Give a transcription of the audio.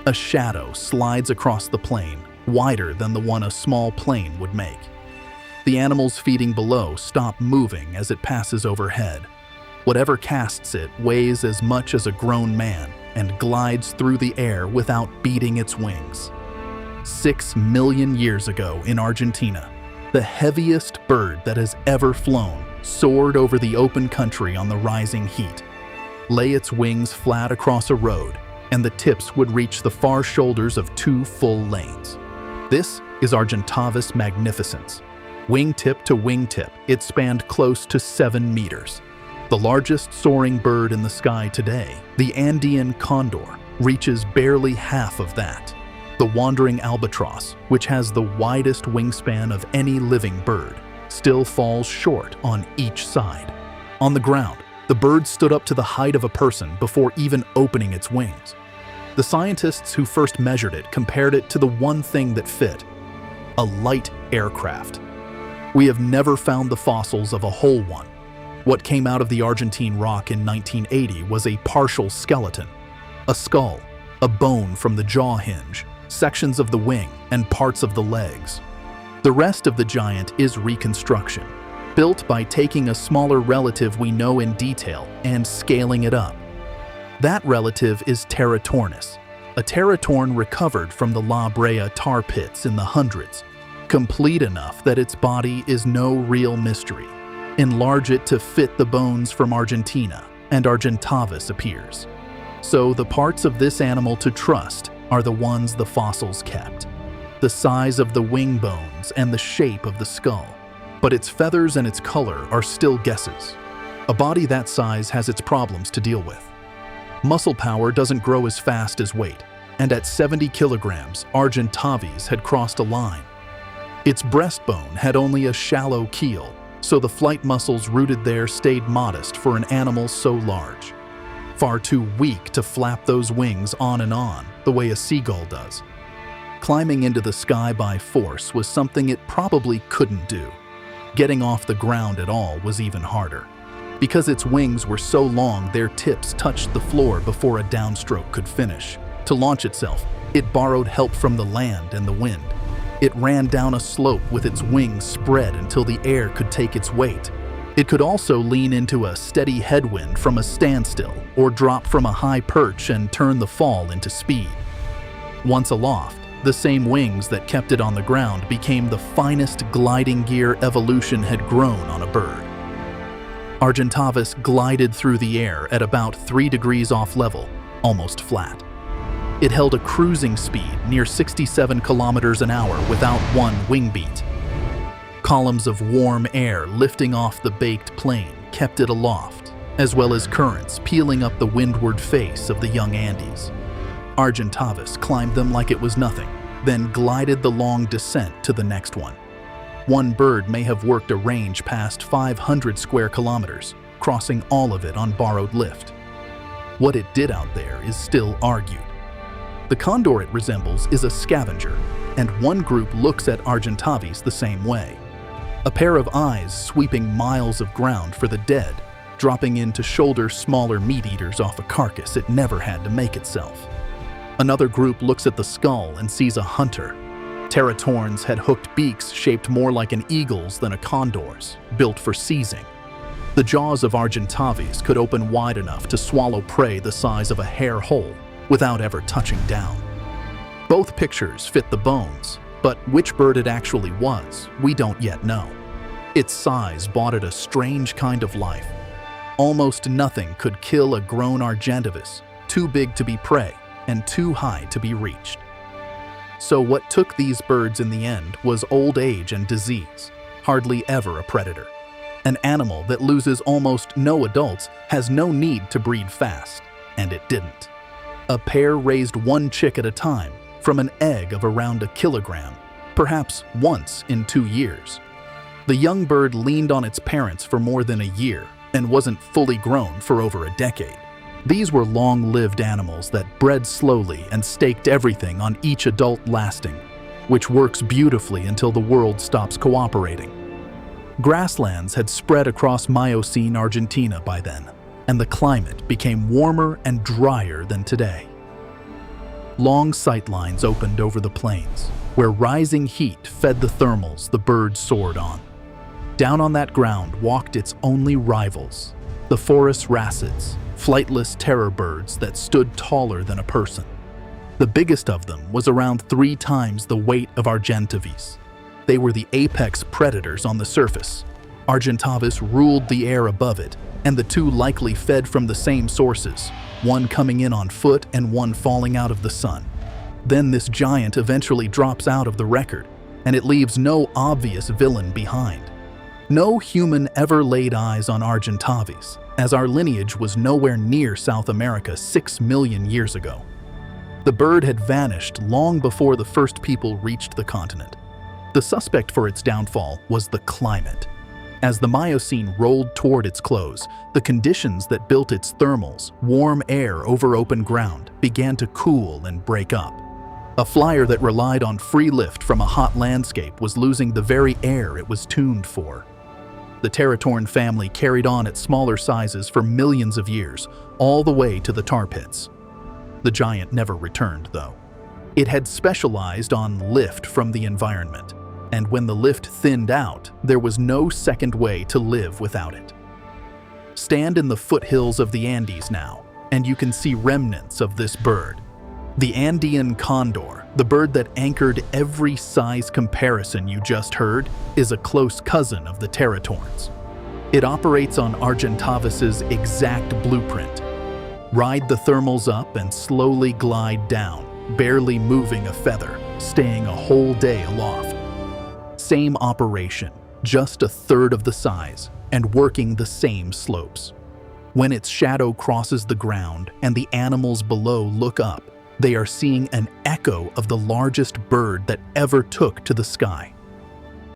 A shadow slides across the plain, wider than the one a small plane would make. The animals feeding below stop moving as it passes overhead. Whatever casts it weighs as much as a grown man and glides through the air without beating its wings. 6 million years ago in Argentina, the heaviest bird that has ever flown soared over the open country on the rising heat. Lay its wings flat across a road, and the tips would reach the far shoulders of 2 full lanes. This is Argentavis magnificens. Wingtip to wingtip, it spanned close to 7 meters. The largest soaring bird in the sky today, the Andean condor, reaches barely half of that. The wandering albatross, which has the widest wingspan of any living bird, still falls short on each side. On the ground, the bird stood up to the height of a person before even opening its wings. The scientists who first measured it compared it to the one thing that fit: a light aircraft. We have never found the fossils of a whole one. What came out of the Argentine rock in 1980 was a partial skeleton: a skull, a bone from the jaw hinge, sections of the wing, and parts of the legs. The rest of the giant is reconstruction, built by taking a smaller relative we know in detail and scaling it up. That relative is Teratornis, a teratorn recovered from the La Brea tar pits in the hundreds, complete enough that its body is no real mystery. Enlarge it to fit the bones from Argentina, and Argentavis appears. So the parts of this animal to trust are the ones the fossils kept: the size of the wing bones and the shape of the skull. But its feathers and its color are still guesses. A body that size has its problems to deal with. Muscle power doesn't grow as fast as weight, and at 70 kilograms, Argentavis had crossed a line. Its breastbone had only a shallow keel, so the flight muscles rooted there stayed modest for an animal so large. Far too weak to flap those wings on and on, the way a seagull does. Climbing into the sky by force was something it probably couldn't do. Getting off the ground at all was even harder. Because its wings were so long, their tips touched the floor before a downstroke could finish. To launch itself, it borrowed help from the land and the wind. It ran down a slope with its wings spread until the air could take its weight. It could also lean into a steady headwind from a standstill, or drop from a high perch and turn the fall into speed. Once aloft, the same wings that kept it on the ground became the finest gliding gear evolution had grown on a bird. Argentavis glided through the air at about 3 degrees off level, almost flat. It held a cruising speed near 67 kilometers an hour without one wing beat. Columns of warm air lifting off the baked plain kept it aloft, as well as currents peeling up the windward face of the young Andes. Argentavis climbed them like it was nothing, then glided the long descent to the next one. One bird may have worked a range past 500 square kilometers, crossing all of it on borrowed lift. What it did out there is still argued. The condor it resembles is a scavenger, and one group looks at Argentavis the same way. A pair of eyes sweeping miles of ground for the dead, dropping in to shoulder smaller meat-eaters off a carcass it never had to make itself. Another group looks at the skull and sees a hunter. Teratorns had hooked beaks shaped more like an eagle's than a condor's, built for seizing. The jaws of Argentavis could open wide enough to swallow prey the size of a hair hole without ever touching down. Both pictures fit the bones, but which bird it actually was, we don't yet know. Its size bought it a strange kind of life. Almost nothing could kill a grown Argentavis, too big to be prey and too high to be reached. So what took these birds in the end was old age and disease, hardly ever a predator. An animal that loses almost no adults has no need to breed fast, and it didn't. A pair raised one chick at a time from an egg of around a kilogram, perhaps once in 2 years. The young bird leaned on its parents for more than a year and wasn't fully grown for over a decade. These were long-lived animals that bred slowly and staked everything on each adult lasting, which works beautifully until the world stops cooperating. Grasslands had spread across Miocene Argentina by then, and the climate became warmer and drier than today. Long sightlines opened over the plains, where rising heat fed the thermals the bird soared on. Down on that ground walked its only rivals, the forest wrasses, flightless terror birds that stood taller than a person. The biggest of them was around 3 times the weight of Argentavis. They were the apex predators on the surface. Argentavis ruled the air above it, and the two likely fed from the same sources, one coming in on foot and one falling out of the sun. Then this giant eventually drops out of the record, and it leaves no obvious villain behind. No human ever laid eyes on Argentavis, as our lineage was nowhere near South America 6 million years ago. The bird had vanished long before the first people reached the continent. The suspect for its downfall was the climate. As the Miocene rolled toward its close, the conditions that built its thermals, warm air over open ground, began to cool and break up. A flyer that relied on free lift from a hot landscape was losing the very air it was tuned for. The Teratorn family carried on at smaller sizes for millions of years, all the way to the tar pits. The giant never returned, though. It had specialized on lift from the environment, and when the lift thinned out, there was no second way to live without it. Stand in the foothills of the Andes now, and you can see remnants of this bird. The Andean condor, the bird that anchored every size comparison you just heard, is a close cousin of the Teratorns. It operates on Argentavis's exact blueprint. Ride the thermals up and slowly glide down, barely moving a feather, staying a whole day aloft. Same operation, just a third of the size, and working the same slopes. When its shadow crosses the ground and the animals below look up, they are seeing an echo of the largest bird that ever took to the sky.